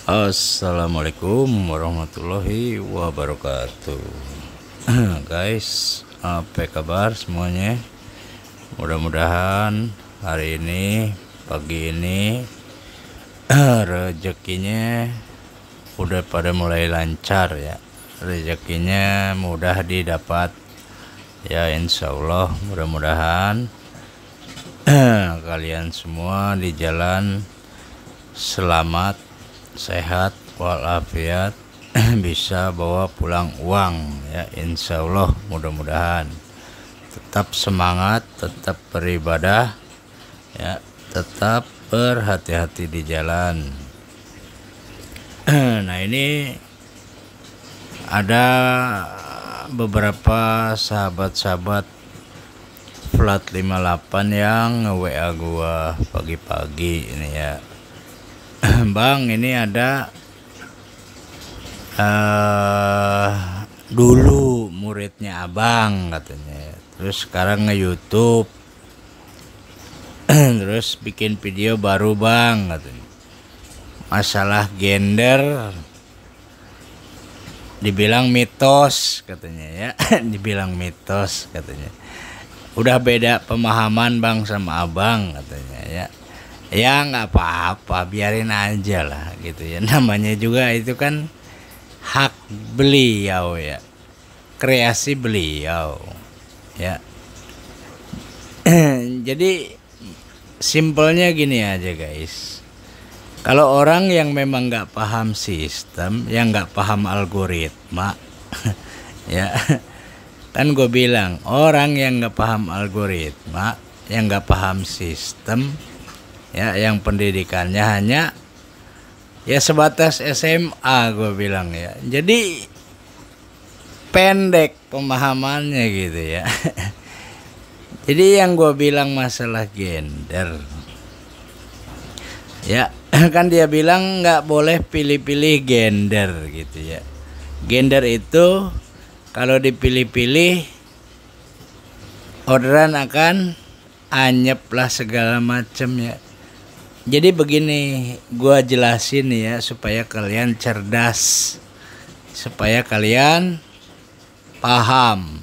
Assalamualaikum warahmatullahi wabarakatuh. Guys, apa kabar semuanya? Mudah-mudahan hari ini, pagi ini rezekinya udah pada mulai lancar ya. Rezekinya mudah didapat ya, insya Allah. Mudah-mudahan kalian semua di jalan selamat, sehat walafiat, bisa bawa pulang uang ya, insya Allah. Mudah-mudahan tetap semangat, tetap beribadah ya, tetap berhati-hati di jalan. Nah, ini ada beberapa sahabat-sahabat flat 58 yang nge-WA gua pagi-pagi ini ya. Bang, ini ada dulu muridnya abang katanya, terus sekarang nge-YouTube, terus bikin video baru bang katanya. Masalah gender dibilang mitos katanya ya. Dibilang mitos katanya. Udah beda pemahaman bang sama abang katanya ya. Ya nggak apa-apa, biarin aja lah gitu ya. Namanya juga itu kan hak beliau ya, kreasi beliau ya. Jadi simpelnya gini aja guys. Kalau orang yang memang nggak paham sistem, yang nggak paham algoritma, ya kan gue bilang orang yang nggak paham algoritma, yang nggak paham sistem, ya, yang pendidikannya hanya ya sebatas SMA, gue bilang ya. Jadi pendek pemahamannya gitu ya. Jadi yang gue bilang masalah gender, ya kan dia bilang nggak boleh pilih-pilih gender gitu ya. Gender itu kalau dipilih-pilih orderan akan anyep lah segala macam ya. Jadi begini, gua jelasin ya supaya kalian cerdas, supaya kalian paham.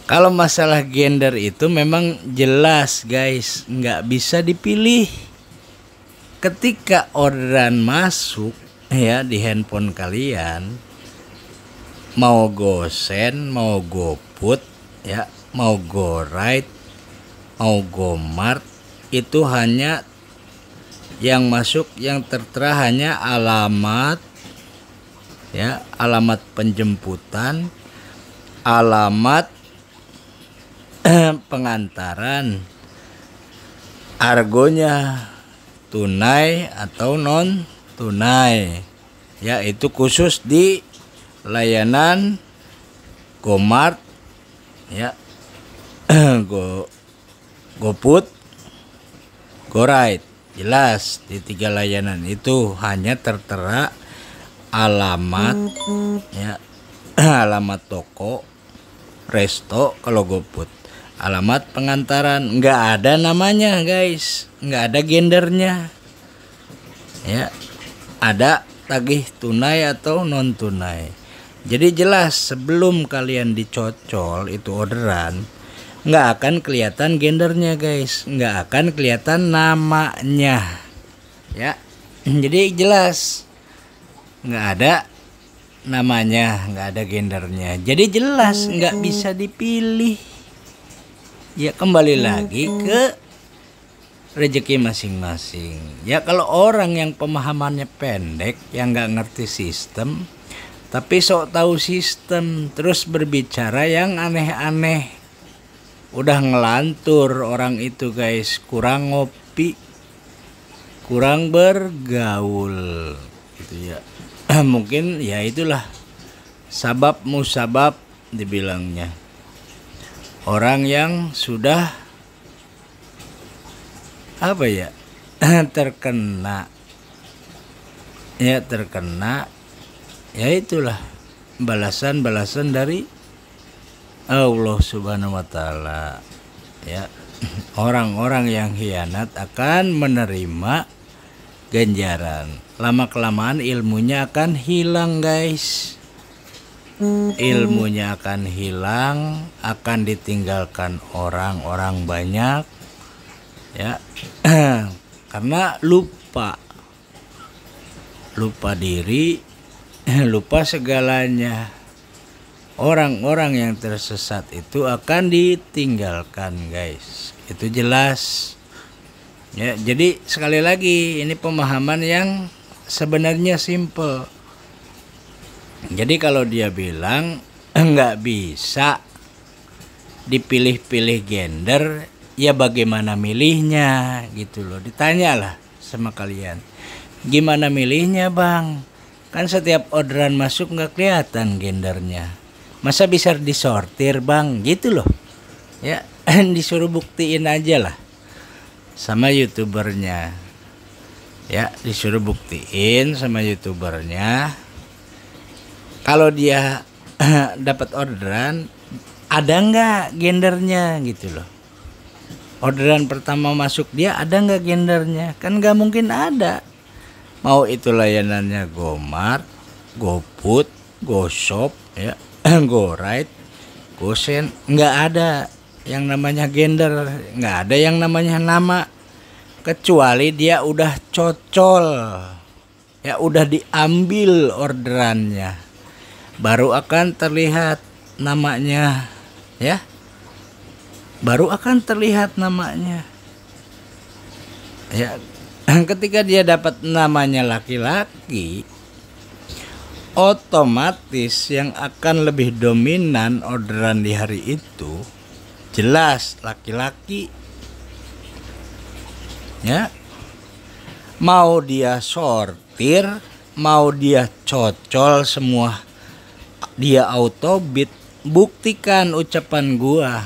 Kalau masalah gender itu memang jelas guys, nggak bisa dipilih. Ketika orderan masuk ya di handphone kalian, mau GoSend, mau GoPut ya, mau GoRide, mau GoMart, itu hanya yang masuk, yang tertera hanya alamat ya, alamat penjemputan, alamat pengantaran, argonya tunai atau non tunai ya. Itu khusus di layanan GoMart ya, GoPut, GoRide. Jelas di 3 layanan itu hanya tertera alamat ya, alamat toko, resto kalau GoPut, alamat pengantaran, nggak ada namanya guys, nggak ada gendernya ya, ada tagih tunai atau non tunai. Jadi jelas sebelum kalian dicocol itu orderan, nggak akan kelihatan gendernya guys, nggak akan kelihatan namanya ya. Jadi jelas nggak ada namanya, nggak ada gendernya, jadi jelas nggak bisa dipilih ya. Kembali lagi ke rezeki masing-masing ya. Kalau orang yang pemahamannya pendek, yang nggak ngerti sistem tapi sok tahu sistem, terus berbicara yang aneh-aneh, udah ngelantur orang itu guys. Kurang ngopi, kurang bergaul gitu ya. Mungkin ya itulah sabab musabab dibilangnya. Orang yang sudah apa ya, terkena ya itulah balasan-balasan dari Allah Subhanahu wa taala ya. Orang-orang yang khianat akan menerima ganjaran. Lama kelamaan ilmunya akan hilang guys. Ilmunya akan hilang, akan ditinggalkan orang-orang banyak ya. Karena lupa diri, lupa segalanya. Orang-orang yang tersesat itu akan ditinggalkan guys, itu jelas ya. Jadi sekali lagi, ini pemahaman yang sebenarnya simple. Jadi kalau dia bilang nggak bisa dipilih-pilih gender, ya bagaimana milihnya gitu loh. Ditanyalah sama kalian, gimana milihnya bang? Kan setiap orderan masuk nggak kelihatan gendernya. Masa bisa disortir bang? Gitu loh. Ya disuruh buktiin aja lah sama youtubernya. Ya disuruh buktiin sama youtubernya. Kalau dia dapat orderan, ada nggak gendernya gitu loh. Orderan pertama masuk dia ada nggak gendernya? Kan nggak mungkin ada. Mau itu layanannya GoMart, GoFood, GoShop, ya, GoRide, GoSend, nggak ada yang namanya gender, nggak ada yang namanya nama, kecuali dia udah cocol, ya udah diambil orderannya, baru akan terlihat namanya, ya, baru akan terlihat namanya, ya. Ketika dia dapat namanya laki-laki, otomatis yang akan lebih dominan orderan di hari itu jelas laki-laki. Ya. Mau dia sortir, mau dia cocol semua, dia autobit, buktikan ucapan gua.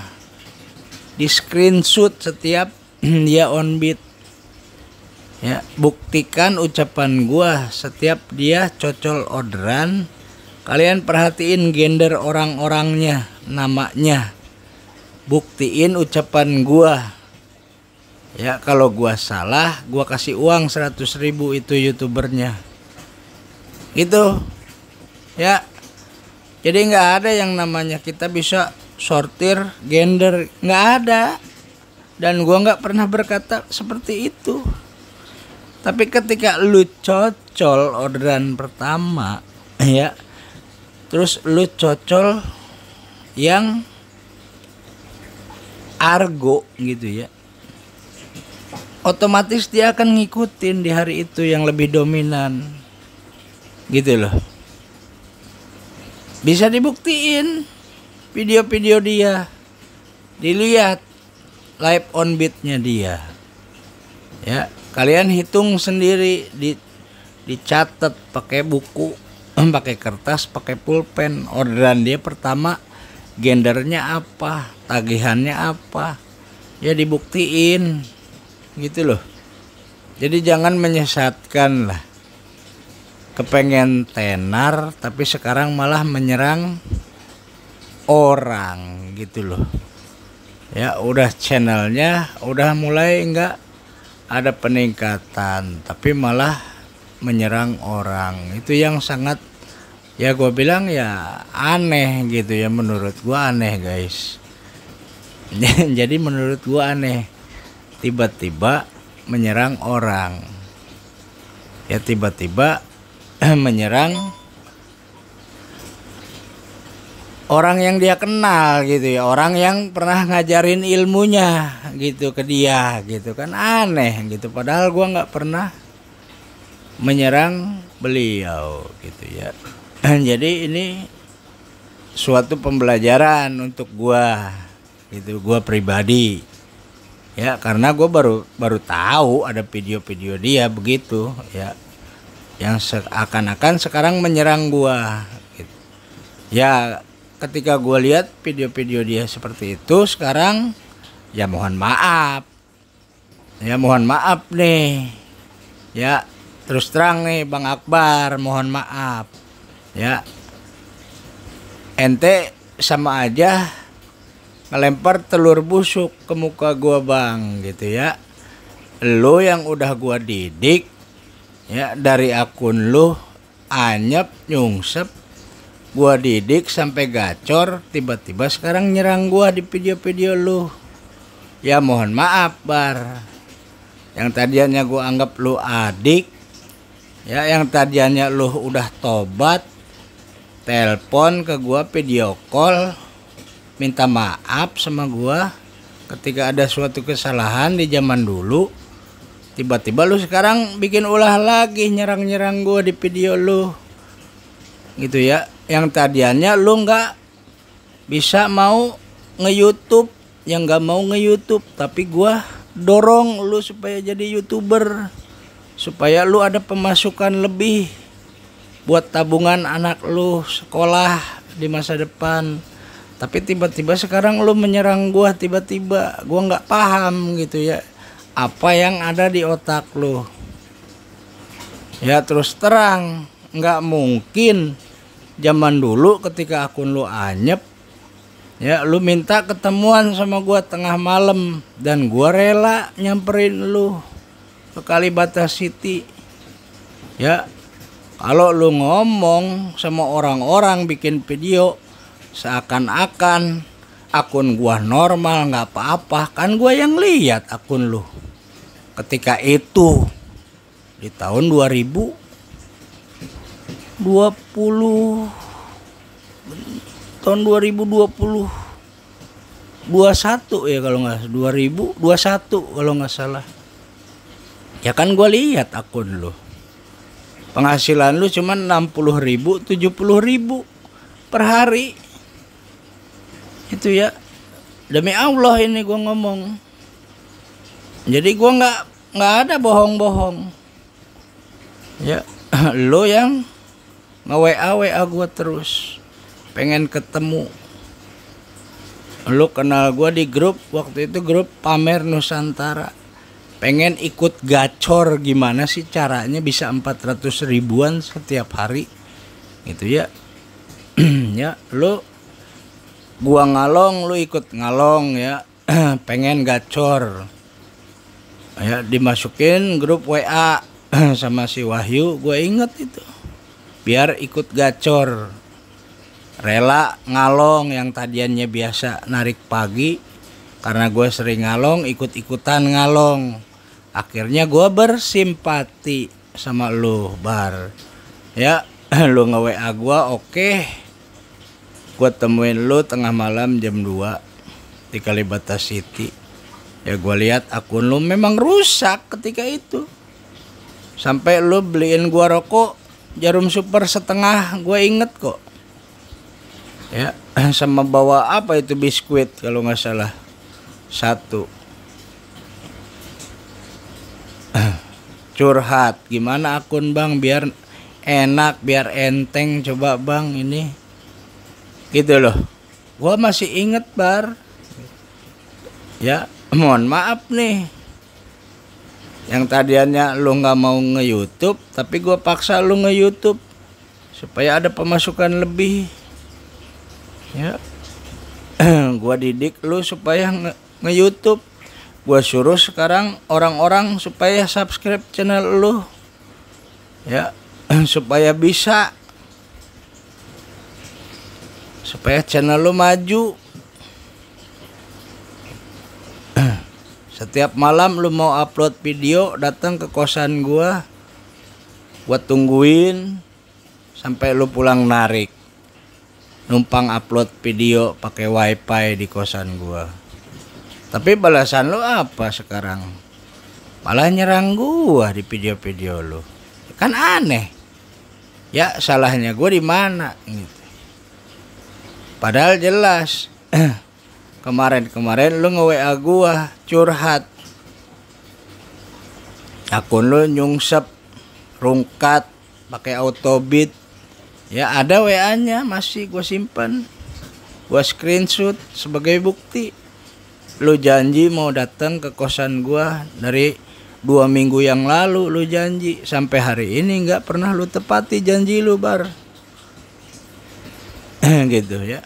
Di screenshot setiap dia on beat. Ya, buktikan ucapan gua setiap dia cocol orderan. Kalian perhatiin gender orang-orangnya, namanya. Buktiin ucapan gua. Ya, kalau gua salah, gua kasih uang 100.000 itu youtubernya. Gitu. Ya. Jadi nggak ada yang namanya kita bisa sortir gender, nggak ada. Dan gua nggak pernah berkata seperti itu. Tapi ketika lu cocol orderan pertama, ya, terus lu cocol yang argo gitu ya, otomatis dia akan ngikutin di hari itu yang lebih dominan, gitu loh. Bisa dibuktiin video-video dia, dilihat live on beatnya dia, ya. Kalian hitung sendiri, dicatat pakai buku, pakai kertas, pakai pulpen. Orderan dia pertama, gendernya apa, tagihannya apa, ya dibuktiin, gitu loh. Jadi jangan menyesatkan lah. Kepengen tenar, tapi sekarang malah menyerang orang, gitu loh. Ya udah channelnya udah mulai enggak ada peningkatan, tapi malah menyerang orang. Itu yang sangat, ya gue bilang ya aneh gitu ya, menurut gue aneh guys. Jadi menurut gue aneh, tiba-tiba menyerang orang, ya tiba-tiba menyerang orang yang dia kenal gitu ya, orang yang pernah ngajarin ilmunya gitu ke dia gitu kan, aneh gitu. Padahal gua nggak pernah menyerang beliau gitu ya. Jadi ini suatu pembelajaran untuk gua gitu, gua pribadi ya, karena gua baru tahu ada video-video dia begitu ya, yang seakan-akan sekarang menyerang gua gitu. Ya ketika gue lihat video-video dia seperti itu sekarang, ya mohon maaf. Ya mohon maaf nih. Ya terus terang nih Bang Akbar, mohon maaf. Ya ente sama aja ngelempar telur busuk ke muka gue bang gitu ya. Lo yang udah gue didik Ya dari akun lu anyep nyungsep, gua didik sampai gacor, tiba-tiba sekarang nyerang gua di video-video lu. Ya mohon maaf Bar, yang tadinya gua anggap lu adik, ya yang tadinya lu udah tobat, telepon ke gua, video call, minta maaf sama gua ketika ada suatu kesalahan di zaman dulu. Tiba-tiba lu sekarang bikin ulah lagi nyerang-nyerang gua di video lu. Gitu ya. Yang tadinya lu nggak bisa mau nge-YouTube, yang nggak mau nge-YouTube, tapi gua dorong lu supaya jadi YouTuber. Supaya lu ada pemasukan lebih buat tabungan anak lu sekolah di masa depan. Tapi tiba-tiba sekarang lu menyerang gua, tiba-tiba gua nggak paham gitu ya apa yang ada di otak lu. Ya terus terang, nggak mungkin zaman dulu ketika akun lu anyep, ya lu minta ketemuan sama gua tengah malam dan gua rela nyamperin lu ke Kalibata City. Ya kalau lu ngomong sama orang-orang bikin video seakan-akan akun gua normal nggak apa-apa, kan gua yang lihat akun lu ketika itu di tahun 2020, 21 ya kalau nggak, 2021 kalau nggak salah. Ya kan gua lihat akun lu, penghasilan lu cuma 60.000, 70.000 per hari. Itu ya, demi Allah ini gua ngomong. Jadi gua nggak ada bohong-bohong. Ya, lo yang nge-WA gua terus, pengen ketemu. Lo kenal gua di grup waktu itu, grup Pamer Nusantara. Pengen ikut gacor, gimana sih caranya bisa 400 ribuan setiap hari. Gitu ya. Ya, lo gua ngalong, lu ikut ngalong ya. Pengen gacor. Ya, dimasukin grup WA sama si Wahyu, gue inget itu. Biar ikut gacor. Rela ngalong yang tadiannya biasa narik pagi, karena gue sering ngalong, ikut-ikutan ngalong. Akhirnya gue bersimpati sama lu, Bar. Ya, lu nge-WA gue, oke. Gue temuin lu tengah malam jam 2 di Kalibata City. Ya gue lihat akun lu memang rusak ketika itu. Sampai lu beliin gue rokok Jarum Super setengah, gue inget kok. Ya, sama bawa apa itu, biskuit kalau nggak salah, 1. Curhat, gimana akun bang biar enak, biar enteng, coba bang ini. Gitu loh. Gua masih inget Bar. Ya, mohon maaf nih. Yang tadinya lu nggak mau nge-YouTube, tapi gua paksa lu nge-YouTube supaya ada pemasukan lebih. Ya. Gua didik lu supaya nge-YouTube. Gua suruh sekarang orang-orang supaya subscribe channel lu. Ya, supaya bisa, supaya channel lu maju. Setiap malam lu mau upload video, datang ke kosan gua tungguin sampai lu pulang narik, numpang upload video pakai wifi di kosan gua. Tapi balasan lu apa sekarang? Malah nyerang gua di video-video lu. Kan aneh. Ya salahnya gua di mana gitu. Padahal jelas. Kemarin lu nge-WA gua curhat. Akun lu nyungsep, rungkat, pakai autobit. Ya ada WA-nya masih gua simpan. Gua screenshot sebagai bukti. Lu janji mau datang ke kosan gua dari 2 minggu yang lalu, lu janji. Sampai hari ini nggak pernah lu tepati janji lu, Bar. Gitu ya.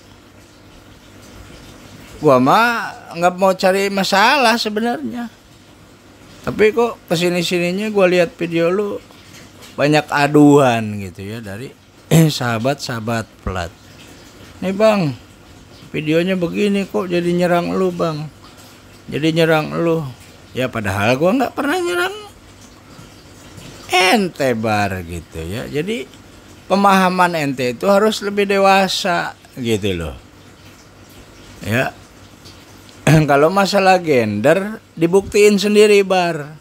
Gua mah nggak mau cari masalah sebenarnya. Tapi kok kesini-sininya gua lihat video lu banyak aduan gitu ya dari sahabat-sahabat pelat. Nih bang, videonya begini kok jadi nyerang lu bang, jadi nyerang lu. Ya padahal gua nggak pernah nyerang ente bar gitu ya. Jadi pemahaman ente itu harus lebih dewasa gitu loh ya. Kalau masalah gender dibuktiin sendiri bar.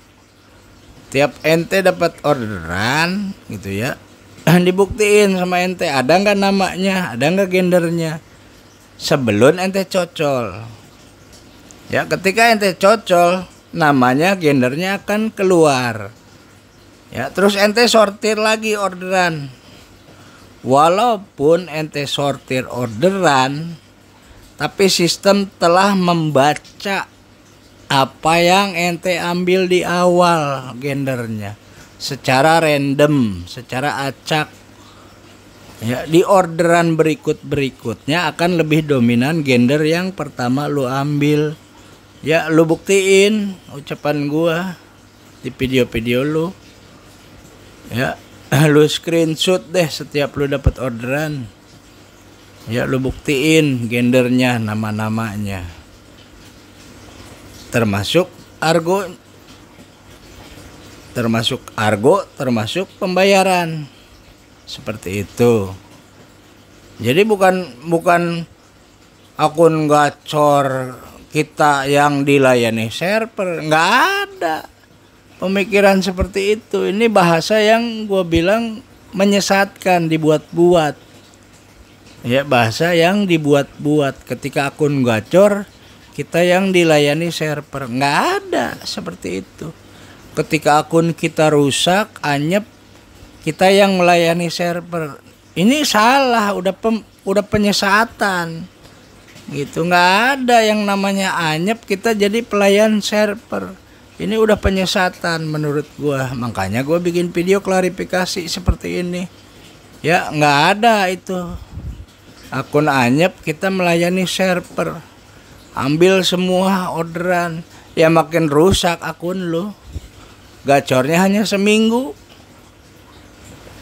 Tiap ente dapat orderan gitu ya, dibuktiin sama ente ada nggak namanya, ada nggak gendernya sebelum ente cocol ya. Ketika ente cocol, namanya gendernya akan keluar ya. Terus ente sortir lagi orderan. Walaupun ente sortir orderan, tapi sistem telah membaca apa yang ente ambil di awal gendernya secara random, secara acak ya. Di orderan berikutnya akan lebih dominan gender yang pertama lu ambil ya. Lu buktiin ucapan gua di video-video lu ya. Lu screenshot deh setiap lu dapat orderan ya. Lu buktiin gendernya, nama-namanya, termasuk argo, termasuk pembayaran seperti itu. Jadi bukan akun gacor kita yang dilayani server, nggak ada pemikiran seperti itu. Ini bahasa yang gue bilang menyesatkan, dibuat-buat ya, bahasa yang dibuat-buat. Ketika akun gacor kita yang dilayani server, nggak ada seperti itu. Ketika akun kita rusak, anyep, kita yang melayani server. Ini salah, udah penyesatan gitu. Nggak ada yang namanya anyep kita jadi pelayan server. Ini udah penyesatan menurut gua. Makanya gua bikin video klarifikasi seperti ini ya. Nggak ada itu akun anyep kita melayani server, ambil semua orderan ya. Makin rusak akun lu, gacornya hanya seminggu,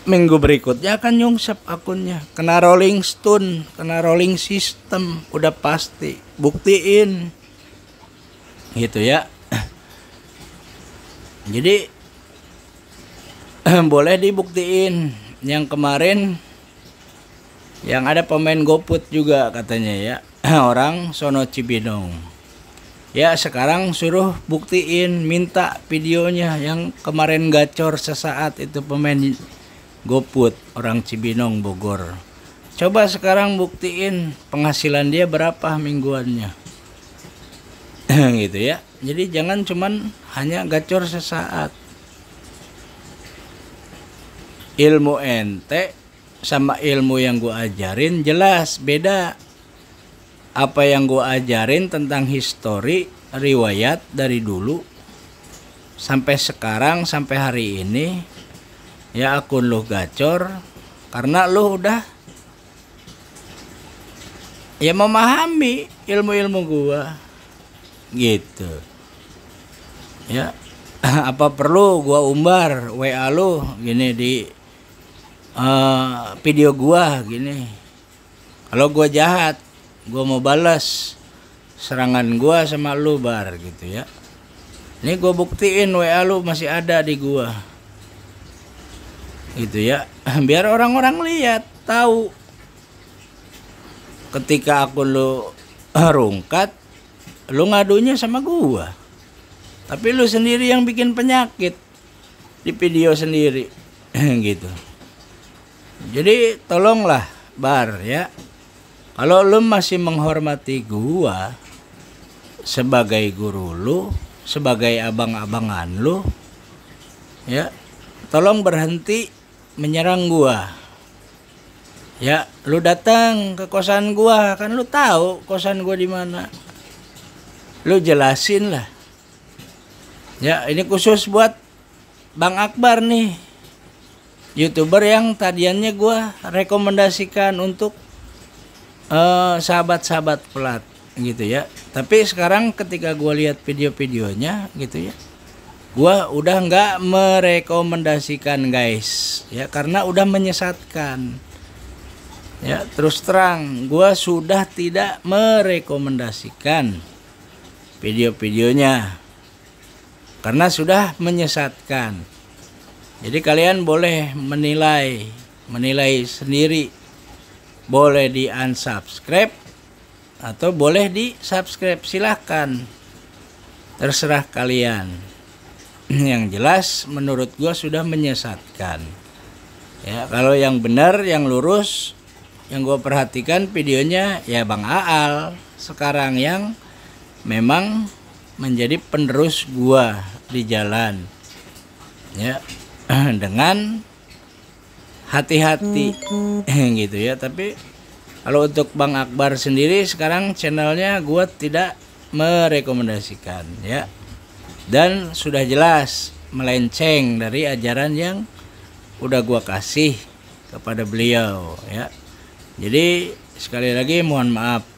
minggu berikutnya akan nyungsep akunnya, kena rolling stone, kena rolling system, udah pasti. Buktiin gitu ya. Jadi boleh dibuktiin. Yang kemarin yang ada pemain GoPut juga katanya ya, orang sono Cibinong ya. Sekarang suruh buktiin, minta videonya yang kemarin gacor sesaat itu, pemain GoPut orang Cibinong Bogor. Coba sekarang buktiin penghasilan dia berapa mingguannya gitu ya. Jadi jangan cuman hanya gacor sesaat. Ilmu ente sama ilmu yang gua ajarin jelas beda. Apa yang gua ajarin tentang histori, riwayat dari dulu sampai sekarang, sampai hari ini ya, akun lu gacor karena lu udah ya memahami ilmu-ilmu gua gitu ya. Apa perlu gua umbar WA lu gini di video gua gini, kalau gua jahat gua mau balas serangan gua sama lu bar gitu ya. Ini gua buktiin WA lu masih ada di gua gitu ya. Biar orang-orang lihat, tahu ketika akun lu rungkat, lu ngadunya sama gua, tapi lu sendiri yang bikin penyakit di video sendiri gitu. Jadi tolonglah bar ya, kalau lu masih menghormati gua sebagai guru lu, sebagai abang-abangan lu ya, tolong berhenti menyerang gua ya. Lu datang ke kosan gua, kan lu tahu kosan gua di mana, lu jelasin lah ya. Ini khusus buat Bang Akbar nih, YouTuber yang tadiannya gua rekomendasikan untuk sahabat-sahabat pelat gitu ya. Tapi sekarang ketika gua lihat video-videonya gitu ya, Gua udah nggak merekomendasikan guys ya, karena udah menyesatkan ya. Terus terang gua sudah tidak merekomendasikan video-videonya karena sudah menyesatkan. Jadi kalian boleh menilai sendiri, boleh di unsubscribe atau boleh di subscribe, silahkan, terserah kalian. Yang jelas menurut gua sudah menyesatkan ya. Kalau yang benar, yang lurus, yang gua perhatikan videonya ya Bang Aal sekarang yang memang menjadi penerus gua di jalan ya, dengan hati-hati gitu ya. Tapi kalau untuk Bang Akbar sendiri sekarang channelnya gua tidak merekomendasikan ya, dan sudah jelas melenceng dari ajaran yang udah gua kasih kepada beliau ya. Jadi sekali lagi mohon maaf,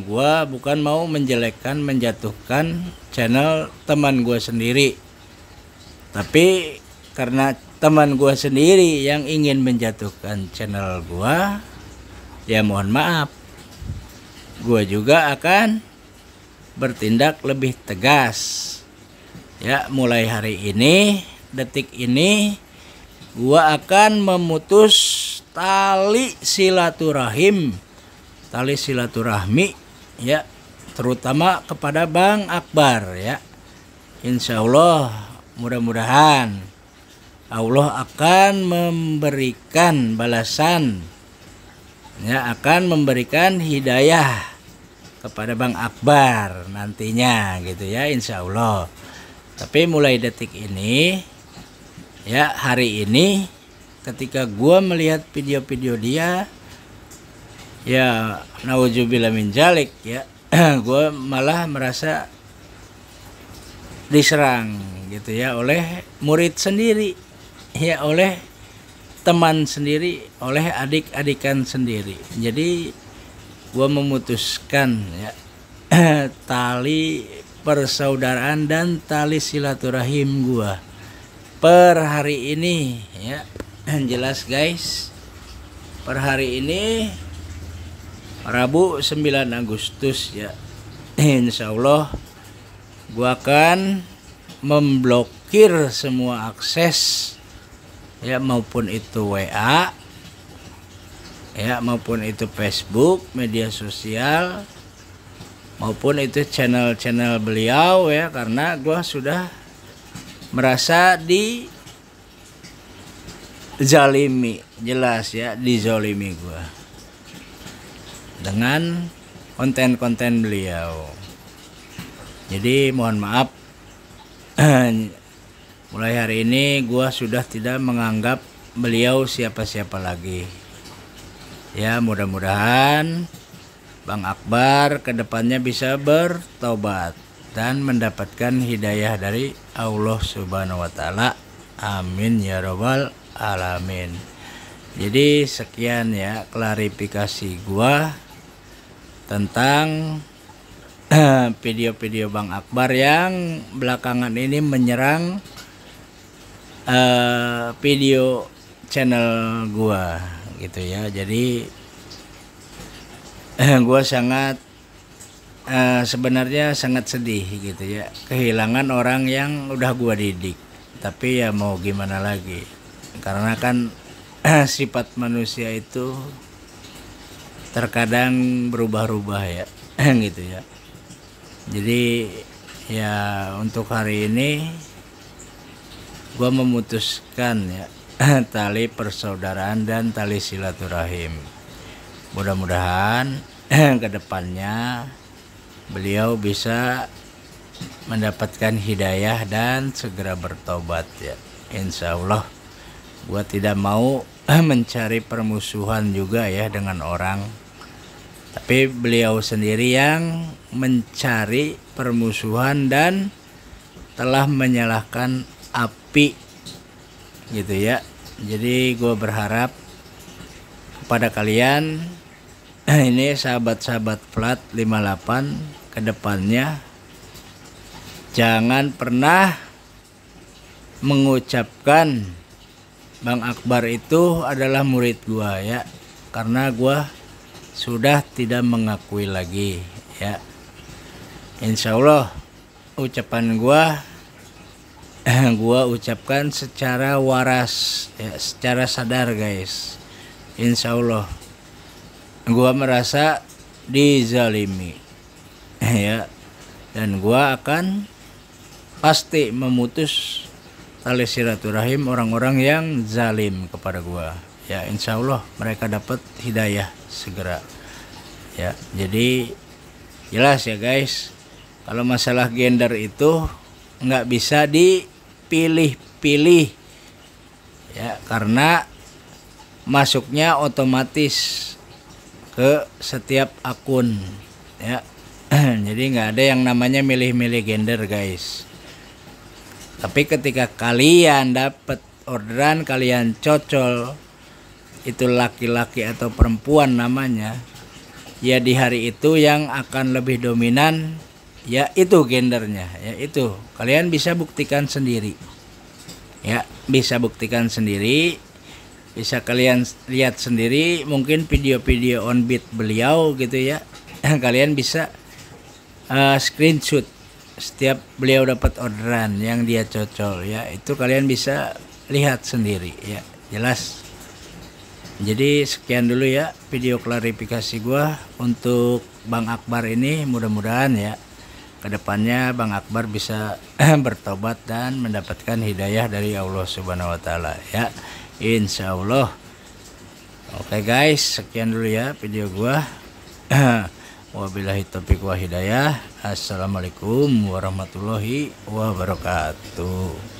gua bukan mau menjelekkan, menjatuhkan channel teman gua sendiri, tapi karena teman gua sendiri yang ingin menjatuhkan channel gua, ya mohon maaf, gua juga akan bertindak lebih tegas ya. Mulai hari ini, detik ini, gua akan memutus tali silaturahmi ya, terutama kepada Bang Akbar ya. Insya Allah, mudah-mudahan Allah akan memberikan balasan ya, akan memberikan hidayah kepada Bang Akbar nantinya gitu ya, insya Allah. Tapi mulai detik ini ya, hari ini ketika gua melihat video-video dia ya, nauzubillah min dzalik ya, gua malah merasa diserang gitu ya oleh murid sendiri ya, oleh teman sendiri, oleh adik-adikan sendiri. Jadi gua memutuskan ya tali persaudaraan dan tali silaturahim gua per hari ini ya. Jelas guys, per hari ini Rabu 9 Agustus ya, insya Allah gua akan memblokir semua akses ya, maupun itu WA ya, maupun itu Facebook, media sosial, maupun itu channel-channel beliau ya, karena gua sudah merasa dizalimi, jelas ya, dizalimi gua dengan konten-konten beliau. Jadi mohon maaf, mulai hari ini gua sudah tidak menganggap beliau siapa-siapa lagi. Ya, mudah-mudahan Bang Akbar kedepannya bisa bertobat dan mendapatkan hidayah dari Allah Subhanahu wa Ta'ala. Amin ya Rabbal Alamin. Jadi sekian ya klarifikasi gua tentang video-video Bang Akbar yang belakangan ini menyerang video channel gua gitu ya. Jadi gua sangat sebenarnya sangat sedih gitu ya, kehilangan orang yang udah gua didik. Tapi ya mau gimana lagi, karena kan sifat manusia itu terkadang berubah-ubah ya gitu ya. Jadi ya untuk hari ini gua memutuskan ya tali persaudaraan dan tali silaturahim. Mudah-mudahan kedepannya beliau bisa mendapatkan hidayah dan segera bertobat ya. Insya Allah gua tidak mau mencari permusuhan juga ya dengan orang, tapi beliau sendiri yang mencari permusuhan dan telah menyalahkan api gitu ya. Jadi gue berharap kepada kalian ini sahabat-sahabat plat 58 kedepannya jangan pernah mengucapkan Bang Akbar itu adalah murid gua ya, karena gua sudah tidak mengakui lagi ya. Insya Allah ucapan gua ucapkan secara waras ya, secara sadar guys. Insya Allah gua merasa dizalimi ya, dan gua akan pasti memutus tali silaturahim orang-orang yang zalim kepada gua ya. Insya Allah mereka dapat hidayah segera ya. Jadi jelas ya guys, kalau masalah gender itu nggak bisa dipilih-pilih ya, karena masuknya otomatis ke setiap akun ya. Jadi nggak ada yang namanya milih-milih gender guys. Tapi ketika kalian dapat orderan, kalian cocol itu laki-laki atau perempuan namanya, ya di hari itu yang akan lebih dominan ya itu gendernya ya. Itu kalian bisa buktikan sendiri ya, bisa buktikan sendiri, bisa kalian lihat sendiri, mungkin video-video on beat beliau gitu ya. Kalian bisa screenshot setiap beliau dapat orderan yang dia cocol ya, itu kalian bisa lihat sendiri ya, jelas. Jadi sekian dulu ya video klarifikasi gua untuk Bang Akbar ini. Mudah-mudahan ya kedepannya Bang Akbar bisa bertobat dan mendapatkan hidayah dari Allah Subhanahu wa Ta'ala ya, insya Allah. Oke guys, sekian dulu ya video gua. Wabillahi taufiq wa hidayah. Assalamualaikum warahmatullahi wabarakatuh.